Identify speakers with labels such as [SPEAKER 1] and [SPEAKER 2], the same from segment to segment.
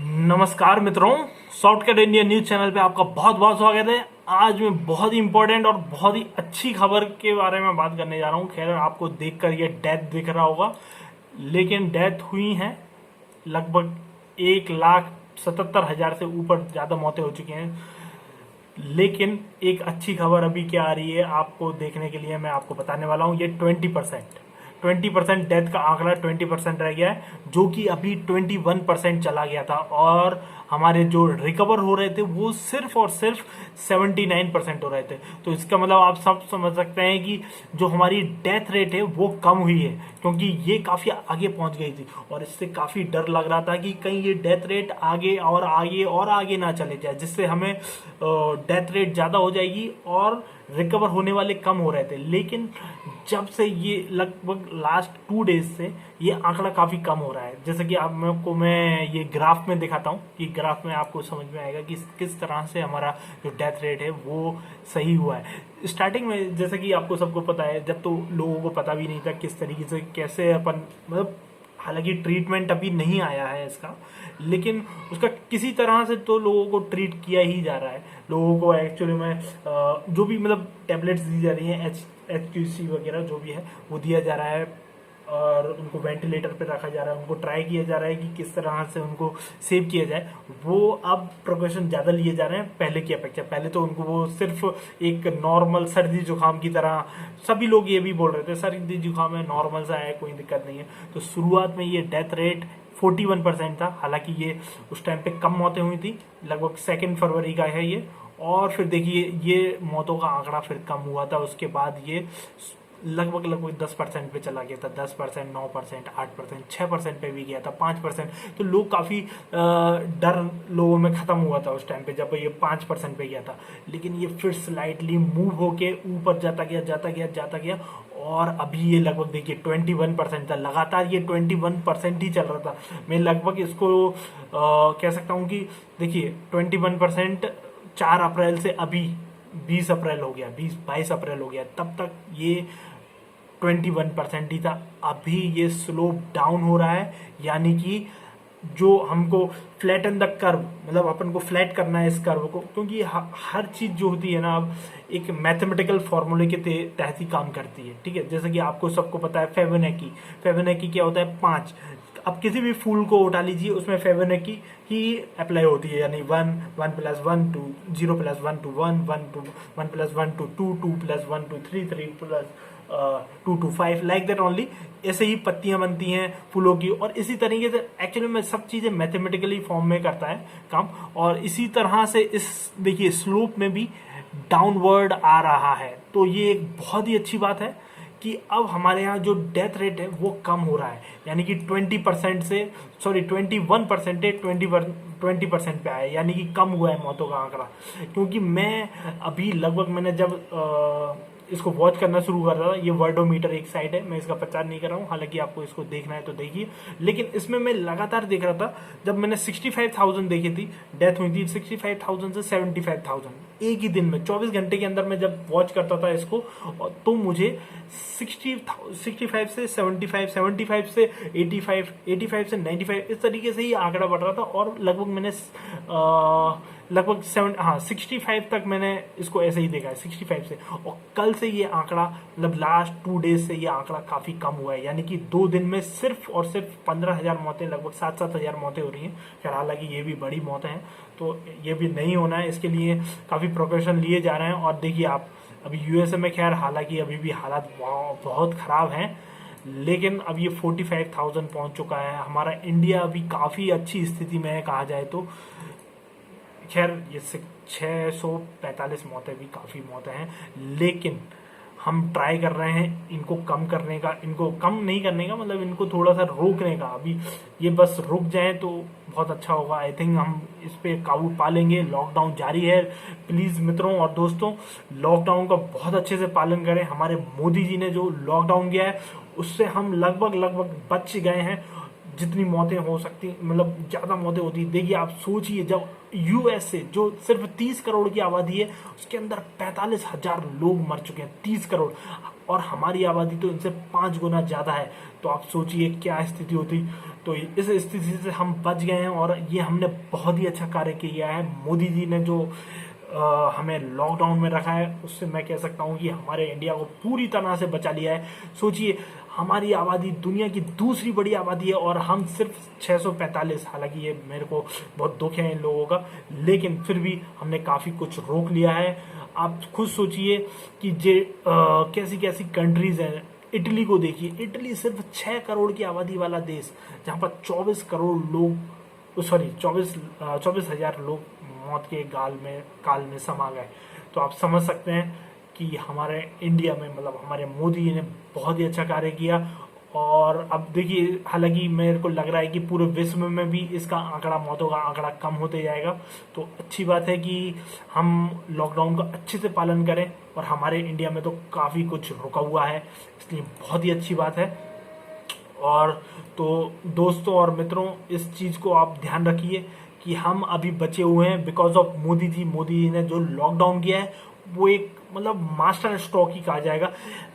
[SPEAKER 1] नमस्कार मित्रों, shortcut India news channel पे आपका बहुत बहुत स्वागत है। आज मैं बहुत ही इंपॉर्टेंट और बहुत ही अच्छी खबर के बारे में बात करने जा रहा हूँ। खैर, आपको देखकर ये डेथ दिख रहा होगा, लेकिन डेथ हुई हैं लगभग 1,77,000 से ऊपर ज़्यादा मौतें हो चुकी हैं। लेकिन एक अच्छी खबर अभी क्या आ रही है आपको देखने के लिए मैं आपको बताने वाला हूँ। ये 20% डेथ का आंकड़ा 20% रह गया है, जो कि अभी 21% चला गया था। और हमारे जो रिकवर हो रहे थे वो सिर्फ और सिर्फ 79% हो रहे थे। तो इसका मतलब आप सब समझ सकते हैं कि जो हमारी डेथ रेट है वो कम हुई है, क्योंकि ये काफ़ी आगे पहुंच गई थी। और इससे काफ़ी डर लग रहा था कि कहीं ये डेथ रेट आगे और आगे और आगे ना चले जाए, जिससे हमें डेथ रेट ज़्यादा हो जाएगी और रिकवर होने वाले कम हो रहे थे। लेकिन जब से ये लगभग लास्ट 2 डेज से ये आंकड़ा काफ़ी कम हो रहा है। जैसे कि आपको मैं ये ग्राफ में दिखाता हूँ कि ग्राफ में आपको समझ में आएगा कि किस तरह से हमारा जो डेथ रेट है वो सही हुआ है। स्टार्टिंग में जैसे कि आपको सबको पता है, जब तो लोगों को पता भी नहीं था किस तरीके से कैसे अपन मतलब, हालांकि ट्रीटमेंट अभी नहीं आया है इसका, लेकिन उसका किसी तरह से तो लोगों को ट्रीट किया ही जा रहा है। लोगों को एक्चुअली में जो भी मतलब टेबलेट्स दी जा रही हैं, HQC वगैरह जो भी है वो दिया जा रहा है, और उनको वेंटिलेटर पे रखा जा रहा है। उनको ट्राई किया जा रहा है कि किस तरह से उनको सेव किया जाए। वो अब प्रिकॉशन ज़्यादा लिए जा रहे हैं पहले की अपेक्षा। पहले तो उनको वो सिर्फ एक नॉर्मल सर्दी जुकाम की तरह, सभी लोग ये भी बोल रहे थे सर्दी जुकाम है, नॉर्मल सा है, कोई दिक्कत नहीं है। तो शुरुआत में ये डेथ रेट 41% था। हालांकि ये उस टाइम पे कम मौतें हुई थी, लगभग 2 फरवरी का है ये। और फिर देखिए ये मौतों का आंकड़ा फिर कम हुआ था। उसके बाद ये लगभग 10% पे चला गया था। 10%, 9%, 8%, 6% पे भी गया था, 5%। तो लोग काफ़ी डर लोगों में ख़त्म हुआ था उस टाइम पे जब ये 5% पे गया था। लेकिन ये फिर स्लाइटली मूव होके ऊपर जाता गया। और अभी ये लगभग देखिए 21% था। लगातार ये 21% ही चल रहा था। मैं लगभग इसको कह सकता हूँ कि देखिए 21% 4 अप्रैल से अभी 20 अप्रैल हो गया, 22 अप्रैल हो गया, तब तक ये 21% ही था। अभी ये स्लोप डाउन हो रहा है, यानी कि जो हमको फ्लैटन द कर्व, मतलब अपन को फ्लैट करना है इस कर्व को, क्योंकि हर चीज जो होती है ना अब एक मैथमेटिकल फॉर्मूले के तहत ही काम करती है। ठीक है, जैसे कि आपको सबको पता है फेबोनाची क्या होता है, 5। अब किसी भी फूल को उठा लीजिए, उसमें फेबोनाची ही अप्लाई होती है, यानी 1 1 + 1 2, 0 + 1 2 1 1 + 1 2 2 2 + 1 2 3 3 + 2 2 5, लाइक दैट ओनली। ऐसे ही पत्तियां बनती हैं फूलों की, और इसी तरीके से एक्चुअली में सब चीजें मैथमेटिकली फॉर्म में करता है काम। और इसी तरह से इस देखिए स्लोप में भी डाउनवर्ड आ रहा है। तो ये एक बहुत ही अच्छी बात है कि अब हमारे यहाँ जो डेथ रेट है वो कम हो रहा है, यानी कि 20% से, सॉरी 21% है, 20% पे आया है, यानी कि कम हुआ है मौतों का आंकड़ा। क्योंकि मैं अभी लगभग मैंने जब इसको वॉच करना शुरू कर रहा था, ये वर्डोमीटर एक साइट है, मैं इसका प्रचार नहीं कर रहा हूँ, हालांकि आपको इसको देखना है तो देखिए। लेकिन इसमें मैं लगातार देख रहा था, जब मैंने 65,000 देखी थी, डेथ हुई थी 65,000 से 75,000 एक ही दिन में, 24 घंटे के अंदर मैं जब वॉच करता था इसको, तो मुझे 65 से 75, 75 से 85, 85 से 95, इस तरीके से ही आंकड़ा बढ़ रहा था। और लगभग मैंने लगभग 65 तक मैंने इसको ऐसे ही देखा है, 65 से। और कल से ये आंकड़ा, मतलब लास्ट 2 डेज से ये आंकड़ा काफी कम हुआ है, यानी कि 2 दिन में सिर्फ और सिर्फ 15,000 मौतें, लगभग 7-7 हजार मौतें हो रही हैं। खैर, हालांकि ये भी बड़ी मौतें हैं, तो ये भी नहीं होना है, इसके लिए काफी प्रिकॉशन लिए जा रहे हैं। और देखिए आप अभी यूएसए में, खैर हालांकि अभी भी हालात बहुत खराब हैं, लेकिन अब ये 45,000 पहुंच चुका है। हमारा इंडिया अभी काफी अच्छी स्थिति में है कहा जाए तो। खैर, ये 645 मौतें भी काफ़ी मौतें हैं, लेकिन हम ट्राई कर रहे हैं इनको कम करने का, इनको कम नहीं करने का, मतलब इनको थोड़ा सा रोकने का। अभी ये बस रुक जाए तो बहुत अच्छा होगा। आई थिंक हम इस पे काबू पा लेंगे। लॉकडाउन जारी है, प्लीज़ मित्रों और दोस्तों, लॉकडाउन का बहुत अच्छे से पालन करें। हमारे मोदी जी ने जो लॉकडाउन किया है उससे हम लगभग बच गए हैं। जितनी मौतें हो सकती, मतलब ज़्यादा मौतें होती। देखिए आप सोचिए, जब यूएस से जो सिर्फ 30 करोड़ की आबादी है, उसके अंदर 45,000 लोग मर चुके हैं, 30 करोड़, और हमारी आबादी तो इनसे 5 गुना ज़्यादा है। तो आप सोचिए क्या स्थिति होती। तो इस स्थिति से हम बच गए हैं, और ये हमने बहुत ही अच्छा कार्य किया है। मोदी जी ने जो हमें लॉकडाउन में रखा है, उससे मैं कह सकता हूँ कि हमारे इंडिया को पूरी तरह से बचा लिया है। सोचिए, हमारी आबादी दुनिया की दूसरी बड़ी आबादी है, और हम सिर्फ 645। हालांकि ये मेरे को बहुत दुख है इन लोगों का, लेकिन फिर भी हमने काफ़ी कुछ रोक लिया है। आप खुद सोचिए कि कैसी कैसी कंट्रीज हैं। इटली को देखिए, इटली सिर्फ 6 करोड़ की आबादी वाला देश, जहाँ पर 24 करोड़ लोग, सॉरी 24,000 लोग मौत के काल में समा गए। तो आप समझ सकते हैं कि हमारे इंडिया में, मतलब हमारे मोदी जी ने बहुत ही अच्छा कार्य किया। और अब देखिए, हालांकि मेरे को लग रहा है कि पूरे विश्व में भी इसका आंकड़ा, मौतों का आंकड़ा कम होते जाएगा। तो अच्छी बात है कि हम लॉकडाउन का अच्छे से पालन करें, और हमारे इंडिया में तो काफ़ी कुछ रुका हुआ है, इसलिए बहुत ही अच्छी बात है। और तो दोस्तों और मित्रों, इस चीज़ को आप ध्यान रखिए कि हम अभी बचे हुए हैं बिकॉज ऑफ मोदी जी। मोदी जी ने जो लॉकडाउन किया है, वो एक मतलब मास्टर स्ट्रोक ही कहा जाएगा।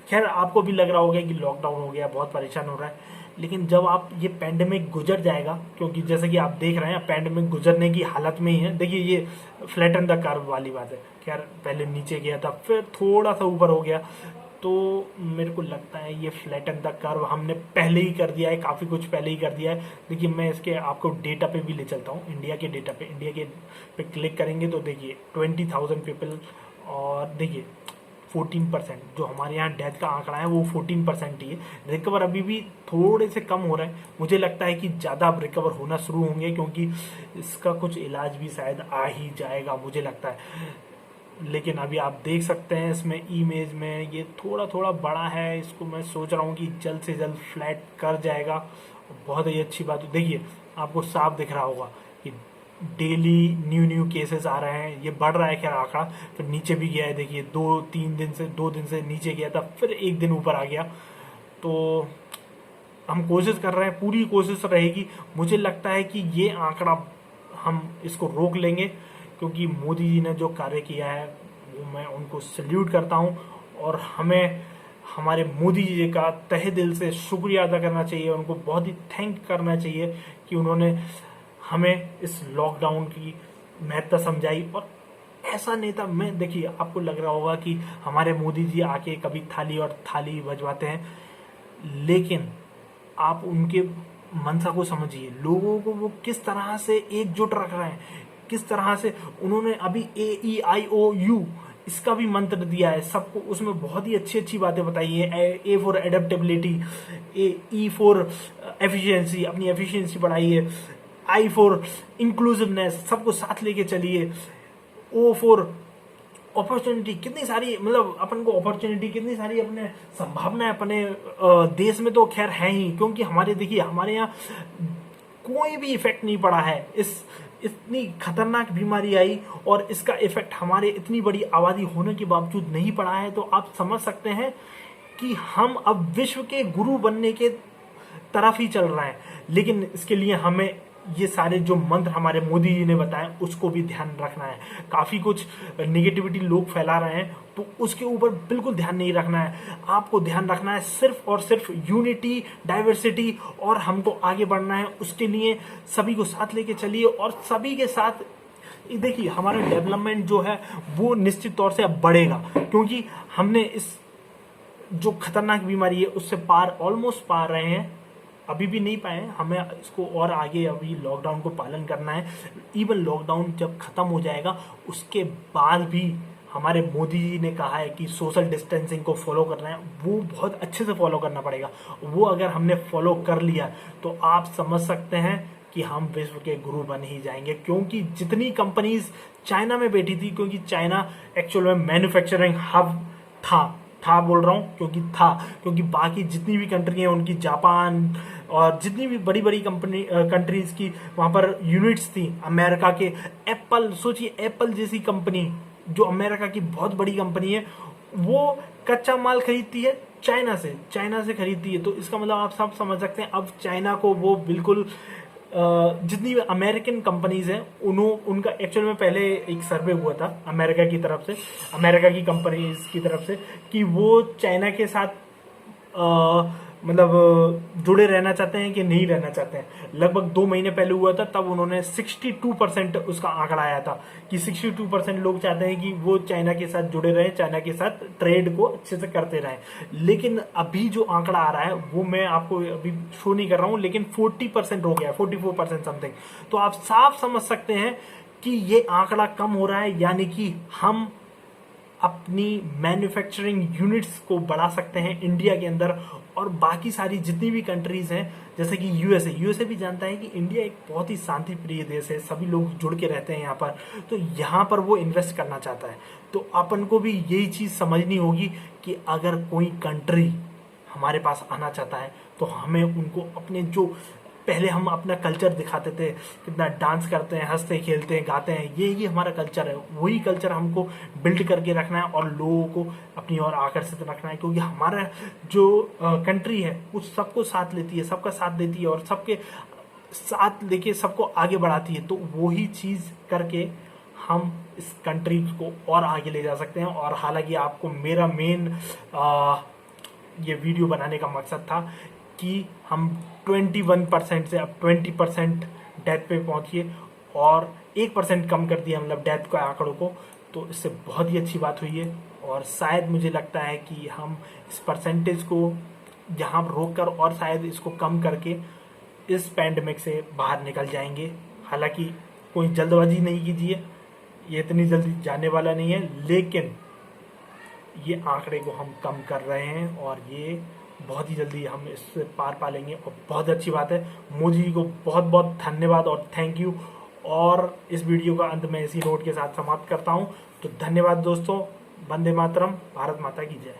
[SPEAKER 1] खैर, आपको भी लग रहा होगा कि लॉकडाउन हो गया, बहुत परेशान हो रहा है, लेकिन जब आप ये पैंडेमिक गुजर जाएगा, क्योंकि जैसे कि आप देख रहे हैं पैंडेमिक गुजरने की हालत में ही है। देखिए, ये फ्लैटन द कर्व वाली बात है। खैर, पहले नीचे गया था, फिर थोड़ा सा ऊपर हो गया। तो मेरे को लगता है ये फ्लैटन द कर्व हमने पहले ही कर दिया है, काफ़ी कुछ पहले ही कर दिया है। देखिए, मैं इसके आपको डेटा पे भी ले चलता हूँ, इंडिया के डेटा पे। इंडिया के पे क्लिक करेंगे तो देखिए 20,000 पीपल, और देखिए 14%, जो हमारे यहाँ डेथ का आंकड़ा है वो 14% ही है। रिकवर अभी भी थोड़े से कम हो रहे हैं। मुझे लगता है कि ज़्यादा अब रिकवर होना शुरू होंगे, क्योंकि इसका कुछ इलाज भी शायद आ ही जाएगा, मुझे लगता है। लेकिन अभी आप देख सकते हैं इसमें इमेज में ये थोड़ा थोड़ा बड़ा है। इसको मैं सोच रहा हूँ कि जल्द से जल्द फ्लैट कर जाएगा। बहुत ही अच्छी बात है। देखिए, आपको साफ दिख रहा होगा कि डेली न्यू केसेस आ रहे हैं। ये बढ़ रहा है खैर आंकड़ा, फिर नीचे भी गया है। देखिए 2 दिन से नीचे गया था, फिर एक दिन ऊपर आ गया। तो हम कोशिश कर रहे हैं, पूरी कोशिश रहेगी। मुझे लगता है कि ये आंकड़ा हम इसको रोक लेंगे, क्योंकि मोदी जी ने जो कार्य किया है वो मैं उनको सल्यूट करता हूँ। और हमें हमारे मोदी जी का तहे दिल से शुक्रिया अदा करना चाहिए, उनको बहुत ही थैंक करना चाहिए कि उन्होंने हमें इस लॉकडाउन की महत्ता समझाई। और ऐसा नेता, मैं देखिए, आपको लग रहा होगा कि हमारे मोदी जी आके कभी थाली और थाली बजवाते हैं, लेकिन आप उनके मंशा को समझिए, लोगों को वो किस तरह से एकजुट रख रहे हैं, किस तरह से उन्होंने अभी AEIOU इसका भी मंत्र दिया है सबको। उसमें बहुत ही अच्छी अच्छी बातें बताई है। A for adaptability, E for efficiency, अपनी एफिशिएंसी बढ़ाइए। I फॉर इंक्लूसिवनेस, सबको साथ लेके चलिए। O फॉर अपॉर्चुनिटी, कितनी सारी, मतलब अपन को अपॉर्चुनिटी कितनी सारी, अपने संभावनाएं अपने देश में तो खैर है ही, क्योंकि हमारे, देखिए, हमारे यहाँ कोई भी इफेक्ट नहीं पड़ा है। इतनी खतरनाक बीमारी आई और इसका इफेक्ट हमारे इतनी बड़ी आबादी होने के बावजूद नहीं पड़ा है। तो आप समझ सकते हैं कि हम अब विश्व के गुरु बनने के तरफ ही चल रहे हैं। लेकिन इसके लिए हमें ये सारे जो मंत्र हमारे मोदी जी ने बताए उसको भी ध्यान रखना है। काफ़ी कुछ नेगेटिविटी लोग फैला रहे हैं, तो उसके ऊपर बिल्कुल ध्यान नहीं रखना है। आपको ध्यान रखना है सिर्फ और सिर्फ यूनिटी, डाइवर्सिटी, और हमको आगे बढ़ना है। उसके लिए सभी को साथ लेके चलिए, और सभी के साथ देखिए हमारा डेवलपमेंट जो है वो निश्चित तौर से अब बढ़ेगा, क्योंकि हमने इस जो खतरनाक बीमारी है उससे ऑलमोस्ट पार रहे हैं। अभी भी नहीं पाए, हमें इसको और आगे अभी लॉकडाउन को पालन करना है। इवन लॉकडाउन जब खत्म हो जाएगा उसके बाद भी हमारे मोदी जी ने कहा है कि सोशल डिस्टेंसिंग को फॉलो करना है, वो बहुत अच्छे से फॉलो करना पड़ेगा। वो अगर हमने फॉलो कर लिया तो आप समझ सकते हैं कि हम विश्व के गुरु बन ही जाएंगे। क्योंकि जितनी कंपनीज चाइना में बैठी थी, क्योंकि चाइना एक्चुअल में मैन्युफैक्चरिंग हब था बोल रहा हूँ क्योंकि बाकी जितनी भी कंट्री हैं उनकी, जापान और जितनी भी बड़ी बड़ी कंट्रीज की वहाँ पर यूनिट्स थी। अमेरिका के एप्पल, सोचिए एप्पल जैसी कंपनी जो अमेरिका की बहुत बड़ी कंपनी है, वो कच्चा माल खरीदती है चाइना से खरीदती है। तो इसका मतलब आप सब समझ सकते हैं, अब चाइना को वो बिल्कुल जितनी भी अमेरिकन कंपनीज हैं उनका एक्चुअल में पहले एक सर्वे हुआ था अमेरिका की तरफ से, अमेरिका की कंपनीज की तरफ से, कि वो चाइना के साथ मतलब जुड़े रहना चाहते हैं कि नहीं रहना चाहते हैं। लगभग 2 महीने पहले हुआ था, तब उन्होंने 62% उसका आंकड़ा आया था कि 62% लोग चाहते हैं कि वो चाइना के साथ जुड़े रहें, चाइना के साथ ट्रेड को अच्छे से करते रहें। लेकिन अभी जो आंकड़ा आ रहा है वो मैं आपको अभी शो नहीं कर रहा हूँ, लेकिन 40% हो गया, 44% समथिंग। तो आप साफ समझ सकते हैं कि ये आंकड़ा कम हो रहा है, यानी कि हम अपनी मैन्युफैक्चरिंग यूनिट्स को बढ़ा सकते हैं इंडिया के अंदर। और बाकी सारी जितनी भी कंट्रीज हैं, जैसे कि यूएसए भी जानता है कि इंडिया एक बहुत ही शांति प्रिय देश है, सभी लोग जुड़ के रहते हैं यहाँ पर, तो यहाँ पर वो इन्वेस्ट करना चाहता है। तो अपन को भी यही चीज़ समझनी होगी कि अगर कोई कंट्री हमारे पास आना चाहता है तो हमें उनको अपने जो पहले हम अपना कल्चर दिखाते थे, कितना डांस करते हैं, हंसते खेलते हैं, गाते हैं, ये हमारा कल्चर है, वही कल्चर हमको बिल्ड करके रखना है और लोगों को अपनी ओर आकर्षित रखना है। क्योंकि हमारा जो कंट्री है वो सबको साथ लेती है, सबका साथ देती है और सबके साथ लेके सबको आगे बढ़ाती है। तो वही चीज़ करके हम इस कंट्री को और आगे ले जा सकते हैं। और हालांकि आपको मेरा मेन ये वीडियो बनाने का मकसद था कि हम 21% से अब 20% डेथ पे पहुंचिए और 1% कम कर दिया मतलब डेथ के आंकड़ों को। तो इससे बहुत ही अच्छी बात हुई है और शायद मुझे लगता है कि हम इस परसेंटेज को यहाँ रोक कर और शायद इसको कम करके इस पैंडमिक से बाहर निकल जाएंगे। हालांकि कोई जल्दबाजी नहीं कीजिए, ये इतनी जल्दी जाने वाला नहीं है, लेकिन ये आंकड़े को हम कम कर रहे हैं और ये बहुत ही जल्दी हम इससे पार पा लेंगे। और बहुत अच्छी बात है, मोदी जी को बहुत बहुत धन्यवाद और थैंक यू। और इस वीडियो का अंत में इसी नोट के साथ समाप्त करता हूँ। तो धन्यवाद दोस्तों, वंदे मातरम, भारत माता की जय।